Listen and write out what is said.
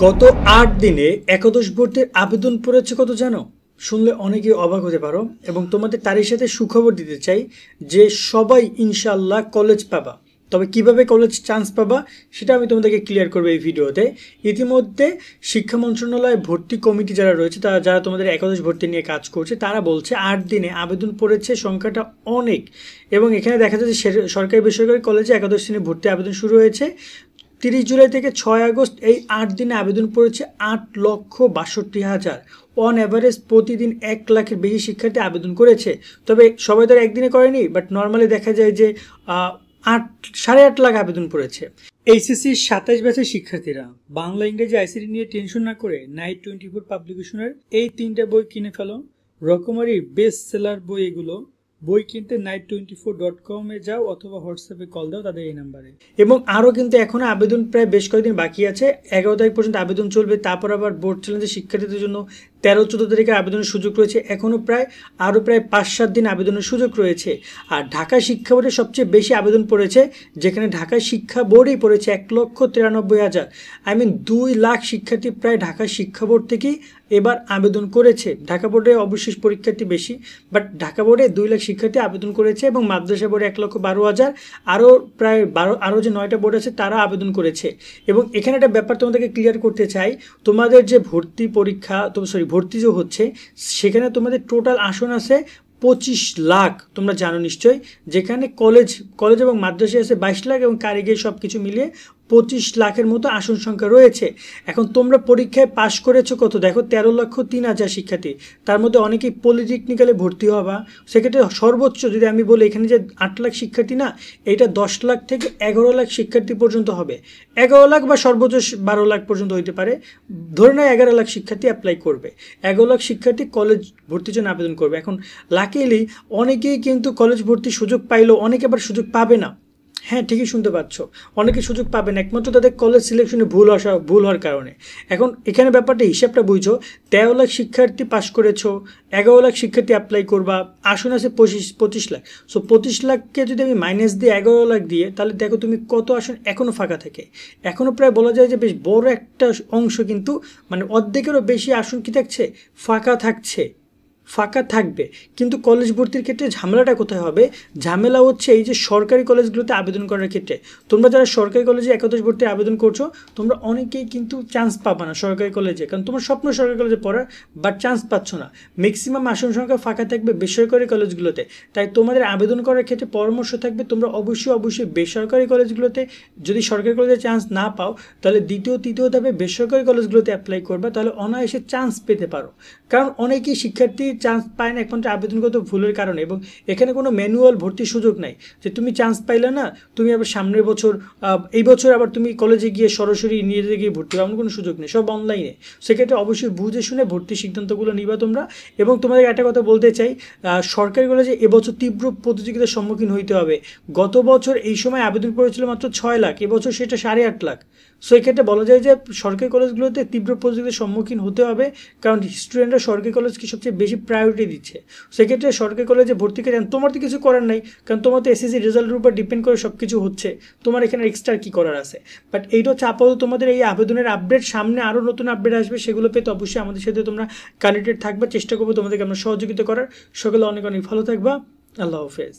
গত ৮ দিনে একাদশ ভর্তির আবেদন পড়েছে কত জানো? শুনলে অনেকেই অবাক হতে পারো এবং তোমাদের তারই সাথে সুখবর দিতে চাই যে সবাই ইনশাল্লাহ কলেজ পাবা। তবে কিভাবে কলেজ চান্স পাবা সেটা আমি তোমাদেরকে ক্লিয়ার করবো এই ভিডিওতে। ইতিমধ্যে শিক্ষা মন্ত্রণালয় ভর্তি কমিটি যারা রয়েছে যারা তোমাদের একাদশ ভর্তি নিয়ে কাজ করছে তারা বলছে ৮ দিনে আবেদন পড়েছে সংখ্যাটা অনেক। এবং এখানে দেখা যাচ্ছে সরকারি বেসরকারি কলেজে একাদশ শ্রেণী ভর্তি আবেদন শুরু হয়েছে ৩০ জুলাই থেকে ৬ আগস্ট। এই ৮ দিনে আবেদন পড়েছে ৮,৬২,০০০। অন অ্যাভারেজ প্রতিদিন ১ লাখের বেশি শিক্ষার্থী আবেদন করেছে। তবে সবাই তো একদিনে করেনি, বাট নর্মালি দেখা যায় যে ৮.৫ লাখ আবেদন পড়েছে। এইচএসসি ২৭ ব্যাচের শিক্ষার্থীরা বাংলা ইংরেজি আইসিটি নিয়ে টেনশন না করে নাইট 24 পাবলিকেশনের এই ৩টা বই কিনে ফেলো। রকমারির বেস্ট সেলার বই এগুলো। বই কিনতে night24.com যাও অথবা হোয়াটসঅ্যাপে কল দাও তাদের এই নাম্বারে। এবং আরও কিন্তু এখনও আবেদন প্রায় বেশ কয়েকদিন বাকি আছে। ১১ তারিখ পর্যন্ত আবেদন চলবে। তারপর আবার বোর্ড চ্যালেঞ্জের শিক্ষার্থীদের জন্য ১৩-১৪ তারিখে আবেদনের সুযোগ রয়েছে। এখনও প্রায় ৫-৭ দিন আবেদনের সুযোগ রয়েছে। আর ঢাকা শিক্ষা বোর্ডে সবচেয়ে বেশি আবেদন পড়েছে, যেখানে ঢাকা শিক্ষা বোর্ডেই পড়েছে ১,৯৩,০০০। ২ লাখ শিক্ষার্থী প্রায় ঢাকা শিক্ষা বোর্ড থেকেই এবার আবেদন করেছে। ঢাকা বোর্ডে অবশ্যই পরীক্ষার্থী বেশি, বাট ঢাকা বোর্ডে ২ লাখ শিক্ষার্থী আবেদন করেছে এবং মাদ্রাসা বোর্ডে ১,১২,০০০। আরও প্রায় আরও যে ৯টা বোর্ড আছে তারা আবেদন করেছে। এবং এখানে একটা ব্যাপার তোমাদেরকে ক্লিয়ার করতে চাই, তোমাদের যে ভর্তি পরীক্ষা ভর্তি যে হচ্ছে সেখানে তোমাদের টোটাল আসন আছে ২৫ লাখ, তোমরা জানো নিশ্চয়ই। যেখানে কলেজ এবং মাদ্রাসায় আছে ২২ লাখ এবং কারিগরি সব কিছু মিলিয়ে ২৫ লাখের মতো আসন সংখ্যা রয়েছে। এখন তোমরা পরীক্ষায় পাশ করেছো কত দেখো, ১৩,০৩,০০০ শিক্ষার্থী। তার মধ্যে অনেকেই পলিটেকনিক্যালে ভর্তি হবা। সেক্ষেত্রে সর্বোচ্চ যদি আমি বলি, এখানে যে ৮ লাখ শিক্ষার্থী না, এইটা ১০ লাখ থেকে ১১ লাখ শিক্ষার্থী পর্যন্ত হবে। ১১ লাখ বা সর্বোচ্চ ১২ লাখ পর্যন্ত হইতে পারে। ধরে নাও ১১ লাখ শিক্ষার্থী অ্যাপ্লাই করবে, ১১ লাখ শিক্ষার্থী কলেজ ভর্তির জন্য আবেদন করবে। এখন লাকিলি অনেকেই কিন্তু কলেজ ভর্তির সুযোগ পাইলেও অনেকে আবার সুযোগ পাবে না। হ্যাঁ, ঠিকই শুনতে পাচ্ছ, অনেকে সুযোগ পাবেন একমাত্র তাদের কলেজ সিলেকশনে ভুল হওয়ার কারণে। এখন এখানে ব্যাপারটা হিসাবটা বুঝো, ১৩ লাখ শিক্ষার্থী পাস করেছো, ১১ লাখ শিক্ষার্থী অ্যাপ্লাই করবা, আসন আছে ২৫ লাখ। সো ২৫ লাখকে যদি আমি মাইনাস দিই ১১ লাখ দিয়ে, তাহলে দেখো তুমি কত আসন এখনও ফাঁকা থাকে। এখনও প্রায় বলা যায় যে বেশ বড় একটা অংশ, কিন্তু মানে অর্ধেকেরও বেশি আসন কি থাকছে, ফাঁকা থাকবে। কিন্তু কলেজ ভর্তির ক্ষেত্রে ঝামেলাটা কোথায় হবে? ঝামেলা হচ্ছে এই যে সরকারি কলেজগুলোতে আবেদন করার ক্ষেত্রে। তোমরা যারা সরকারি কলেজে একাদশ ভর্তির আবেদন করছো, তোমরা অনেকেই কিন্তু চান্স পাবা না সরকারি কলেজে, কারণ তোমার স্বপ্ন সরকারি কলেজে পড়ার, বাট চান্স পাচ্ছ না। ম্যাক্সিমাম আসন সংখ্যা ফাঁকা থাকবে বেসরকারি কলেজগুলোতে। তাই তোমাদের আবেদন করার ক্ষেত্রে পরামর্শ থাকবে, তোমরা অবশ্যই বেসরকারি কলেজগুলোতে, যদি সরকারি কলেজে চান্স না পাও তাহলে দ্বিতীয় তৃতীয় ধাপে বেসরকারি কলেজগুলোতে অ্যাপ্লাই করবা, তাহলে অনায়াসে চান্স পেতে পারো। কারণ অনেকেই শিক্ষার্থী চান্স পায় না একমাত্র আবেদনগত ভুলের কারণে। এবং এখানে কোনো ম্যানুয়াল ভর্তির সুযোগ নাই যে তুমি চান্স পাইলে না, তুমি আবার সামনের বছর এই বছর আবার তুমি কলেজে গিয়ে সরাসরি নিজে গিয়ে ভর্তি হওয়ার কোনো সুযোগ নেই, সব অনলাইনে। সেক্ষেত্রে অবশ্যই বুঝে শুনে ভর্তির সিদ্ধান্তগুলো নিবা তোমরা। এবং তোমাদের একটা কথা বলতে চাই, সরকারি কলেজে এবছর তীব্র প্রতিযোগিতার সম্মুখীন হইতে হবে। গত বছর এই সময় আবেদন করেছিল মাত্র ৬ লাখ, এবছর সেটা ৮.৫ লাখ। সো এক্ষেত্রে বলা যায় যে সরকারি কলেজগুলোতে তীব্র প্রতিযোগিতার সম্মুখীন হতে হবে, কারণ স্টুডেন্টরা সরকারি কলেজকে সবচেয়ে বেশি প্রায়োরিটি দিচ্ছে। সেক্ষেত্রে সরকারি কলেজে ভর্তি করে তোমার তো কিছু করার নাই, কারণ তোমার তো এসএসসি রেজাল্টের উপর ডিপেন্ড করে সব কিছু হচ্ছে। তোমার এখানে এক্সট্রা কী করার আছে? বাট এইটা হচ্ছে আপাতত তোমাদের এই আবেদনের আপডেট। সামনে আরও নতুন আপডেট আসবে, সেগুলো পেতে অবশ্যই আমাদের সাথে তোমরা কানেক্টেড থাকবে। চেষ্টা করবো তোমাদেরকে আমরা সহযোগিতা করার। সকলে অনেক ভালো থাকবা। আল্লাহ হাফেজ।